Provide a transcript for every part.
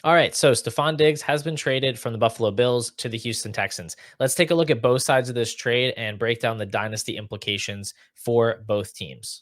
All right, so Stefon Diggs has been traded from the Buffalo Bills to the Houston Texans. Let's take a look at both sides of this trade and break down the dynasty implications for both teams.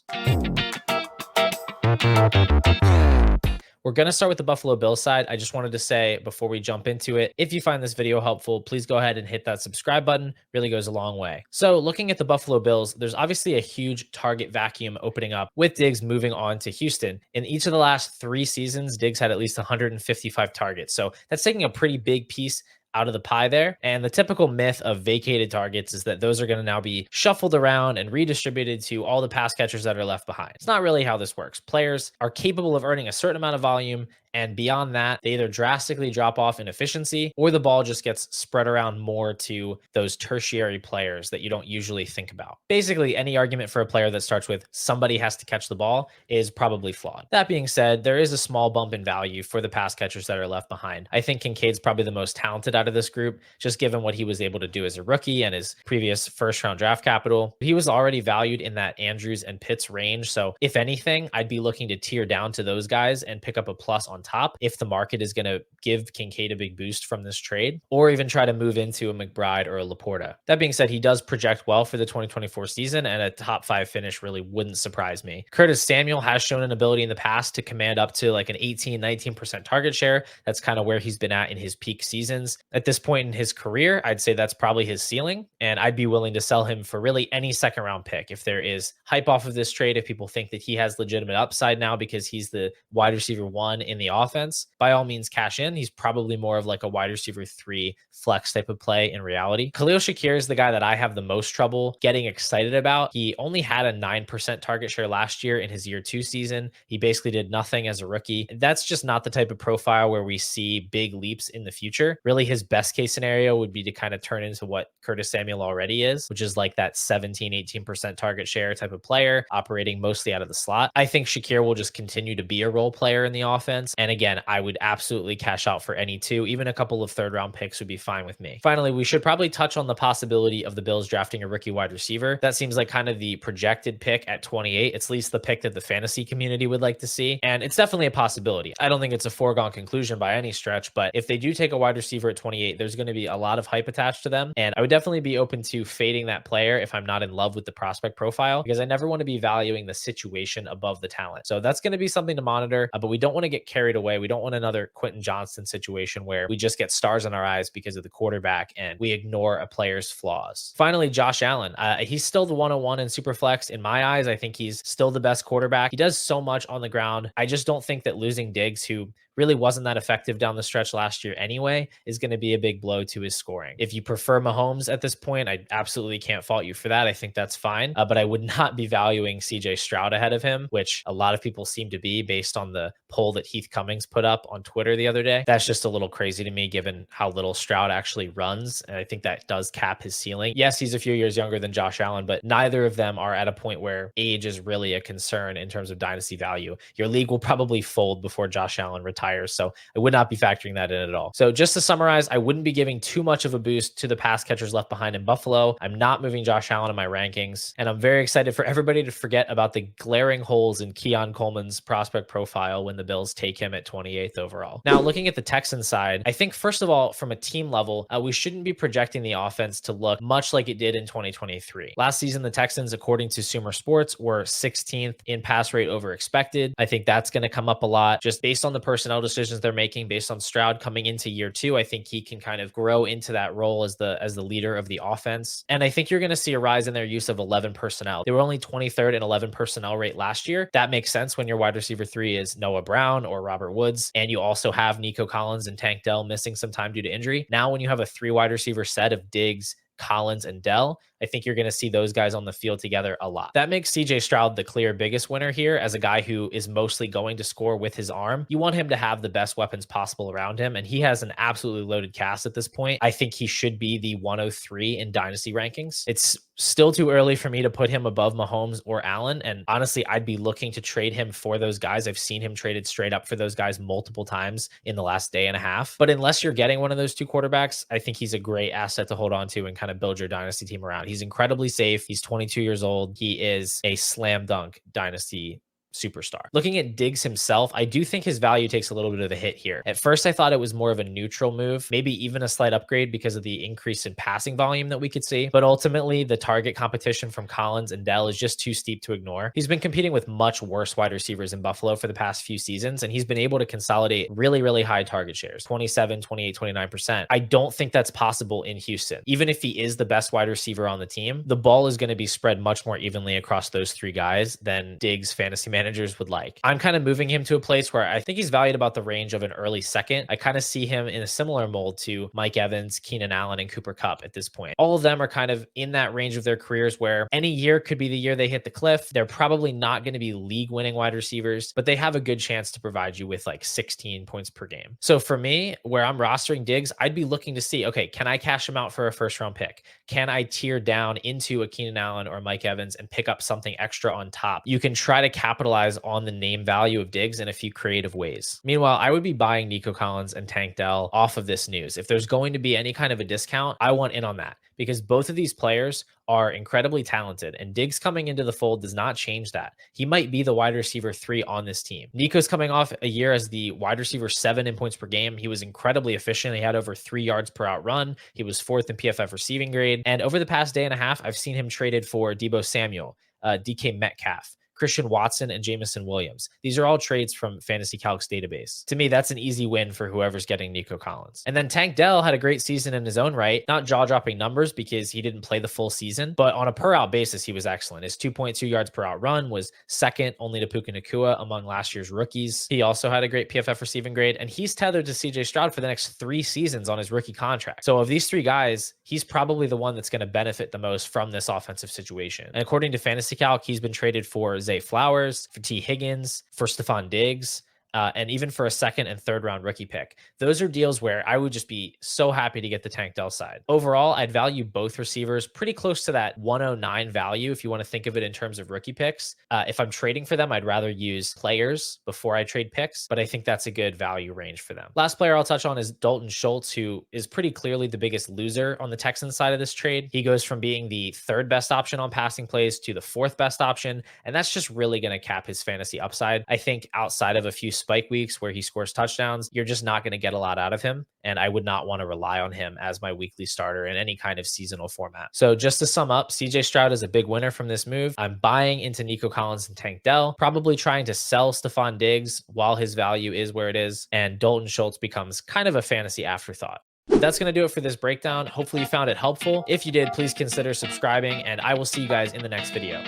We're going to start with the Buffalo Bills side. I just wanted to say before we jump into it, if you find this video helpful, please go ahead and hit that subscribe button. Really goes a long way. So looking at the Buffalo Bills, there's obviously a huge target vacuum opening up with Diggs moving on to Houston. In each of the last 3 seasons, Diggs had at least 155 targets. So that's taking a pretty big piece out of the pie there. And the typical myth of vacated targets is that those are going to now be shuffled around and redistributed to all the pass catchers that are left behind. It's not really how this works. Players are capable of earning a certain amount of volume, and beyond that, they either drastically drop off in efficiency or the ball just gets spread around more to those tertiary players that you don't usually think about. Basically, any argument for a player that starts with somebody has to catch the ball is probably flawed. That being said, there is a small bump in value for the pass catchers that are left behind. I think Kincaid's probably the most talented out of this group, just given what he was able to do as a rookie and his previous first-round draft capital. He was already valued in that Andrews and Pitts range, so if anything, I'd be looking to tier down to those guys and pick up a plus on top if the market is going to give Kincaid a big boost from this trade, or even try to move into a McBride or a Laporta. That being said, he does project well for the 2024 season, and a top 5 finish really wouldn't surprise me. Curtis Samuel has shown an ability in the past to command up to like an 18-19% target share. That's kind of where he's been at in his peak seasons. At this point in his career, I'd say that's probably his ceiling, and I'd be willing to sell him for really any second round pick. If there is hype off of this trade, if people think that he has legitimate upside now because he's the wide receiver 1 in the offense, by all means cash in. He's probably more of like a wide receiver 3 flex type of play in reality. Khalil Shakir is the guy that I have the most trouble getting excited about. He only had a 9% target share last year in his year 2 season. He basically did nothing as a rookie. That's just not the type of profile where we see big leaps in the future. Really, his best case scenario would be to kind of turn into what Curtis Samuel already is, which is like that 17-18% target share type of player operating mostly out of the slot. I think Shakir will just continue to be a role player in the offense. And again, I would absolutely cash out for any 2. Even a couple of 3rd round picks would be fine with me. Finally, we should probably touch on the possibility of the Bills drafting a rookie wide receiver. That seems like kind of the projected pick at 28. It's at least the pick that the fantasy community would like to see. And it's definitely a possibility. I don't think it's a foregone conclusion by any stretch, but if they do take a wide receiver at 28, there's going to be a lot of hype attached to them. And I would definitely be open to fading that player if I'm not in love with the prospect profile, because I never want to be valuing the situation above the talent. So that's going to be something to monitor, but we don't want to get carried away. We don't want another Quentin Johnston situation where we just get stars in our eyes because of the quarterback and we ignore a player's flaws. Finally, Josh Allen. He's still the 101 in Superflex. In my eyes, I think he's still the best quarterback. He does so much on the ground. I just don't think that losing Diggs, who really wasn't that effective down the stretch last year anyway, is going to be a big blow to his scoring. If you prefer Mahomes at this point, I absolutely can't fault you for that. I think that's fine, but I would not be valuing CJ Stroud ahead of him, which a lot of people seem to be based on the poll that Heath Cummings put up on Twitter the other day. That's just a little crazy to me given how little Stroud actually runs, and I think that does cap his ceiling. Yes, he's a few years younger than Josh Allen, but neither of them are at a point where age is really a concern in terms of dynasty value. Your league will probably fold before Josh Allen retires. So I would not be factoring that in at all. So just to summarize, I wouldn't be giving too much of a boost to the pass catchers left behind in Buffalo. I'm not moving Josh Allen in my rankings. And I'm very excited for everybody to forget about the glaring holes in Keon Coleman's prospect profile when the Bills take him at 28th overall. Now, looking at the Texans side, I think first of all, from a team level, we shouldn't be projecting the offense to look much like it did in 2023. Last season, the Texans, according to Sumer Sports, were 16th in pass rate over expected. I think that's going to come up a lot just based on the personnel decisions they're making, based on Stroud coming into year 2. I think he can kind of grow into that role as the leader of the offense. And I think you're going to see a rise in their use of 11 personnel. They were only 23rd in 11 personnel rate last year. That makes sense when your wide receiver 3 is Noah Brown or Robert Woods, and you also have Nico Collins and Tank Dell missing some time due to injury. Now, when you have a 3 wide receiver set of Diggs, Collins, and Dell, I think you're going to see those guys on the field together a lot. That makes CJ Stroud the clear biggest winner here as a guy who is mostly going to score with his arm. You want him to have the best weapons possible around him, and he has an absolutely loaded cast at this point. I think he should be the 103 in dynasty rankings. It's still too early for me to put him above Mahomes or Allen, and honestly, I'd be looking to trade him for those guys. I've seen him traded straight up for those guys multiple times in the last day and a half. But unless you're getting one of those 2 quarterbacks, I think he's a great asset to hold on to and kind of build your dynasty team around. He's incredibly safe. He's 22 years old. He is a slam dunk dynasty superstar. Looking at Diggs himself, I do think his value takes a little bit of a hit here. At first, I thought it was more of a neutral move, maybe even a slight upgrade because of the increase in passing volume that we could see. But ultimately, the target competition from Collins and Dell is just too steep to ignore. He's been competing with much worse wide receivers in Buffalo for the past few seasons, and he's been able to consolidate really, really high target shares, 27, 28, 29%. I don't think that's possible in Houston. Even if he is the best wide receiver on the team, the ball is going to be spread much more evenly across those three guys than Diggs fantasy managers would like. I'm kind of moving him to a place where I think he's valued about the range of an early second. I kind of see him in a similar mold to Mike Evans, Keenan Allen, and Cooper Kupp at this point. All of them are kind of in that range of their careers where any year could be the year they hit the cliff. They're probably not going to be league winning wide receivers, but they have a good chance to provide you with like 16 points per game. So for me, where I'm rostering Diggs, I'd be looking to see, okay, can I cash him out for a first round pick? Can I tier down into a Keenan Allen or Mike Evans and pick up something extra on top? You can try to capitalize on the name value of Diggs in a few creative ways. Meanwhile, I would be buying Nico Collins and Tank Dell off of this news. If there's going to be any kind of a discount, I want in on that because both of these players are incredibly talented, and Diggs coming into the fold does not change that. He might be the wide receiver 3 on this team. Nico's coming off a year as the wide receiver 7 in points per game. He was incredibly efficient. He had over 3 yards per out run. He was 4th in PFF receiving grade. And over the past day and a half, I've seen him traded for Deebo Samuel, DK Metcalf, Christian Watson, and Jamison Williams. These are all trades from Fantasy Calc's database. To me, that's an easy win for whoever's getting Nico Collins. And then Tank Dell had a great season in his own right. Not jaw-dropping numbers because he didn't play the full season, but on a per-out basis, he was excellent. His 2.2 yards per out run was second only to Puka Nacua among last year's rookies. He also had a great PFF receiving grade, and he's tethered to CJ Stroud for the next 3 seasons on his rookie contract. So of these 3 guys, he's probably the one that's going to benefit the most from this offensive situation. And according to Fantasy Calc, he's been traded for Zay Flowers, for T. Higgins, for Stefon Diggs, and even for a 2nd and 3rd round rookie pick. Those are deals where I would just be so happy to get the Tank Dell side. Overall, I'd value both receivers pretty close to that 109 value if you want to think of it in terms of rookie picks. If I'm trading for them, I'd rather use players before I trade picks, but I think that's a good value range for them. Last player I'll touch on is Dalton Schultz, who is pretty clearly the biggest loser on the Texans side of this trade. He goes from being the 3rd best option on passing plays to the 4th best option, and that's just really going to cap his fantasy upside. I think outside of a few spike weeks where he scores touchdowns, you're just not going to get a lot out of him. And I would not want to rely on him as my weekly starter in any kind of seasonal format. So just to sum up, CJ Stroud is a big winner from this move. I'm buying into Nico Collins and Tank Dell, probably trying to sell Stefon Diggs while his value is where it is. And Dalton Schultz becomes kind of a fantasy afterthought. That's going to do it for this breakdown. Hopefully you found it helpful. If you did, please consider subscribing, and I will see you guys in the next video.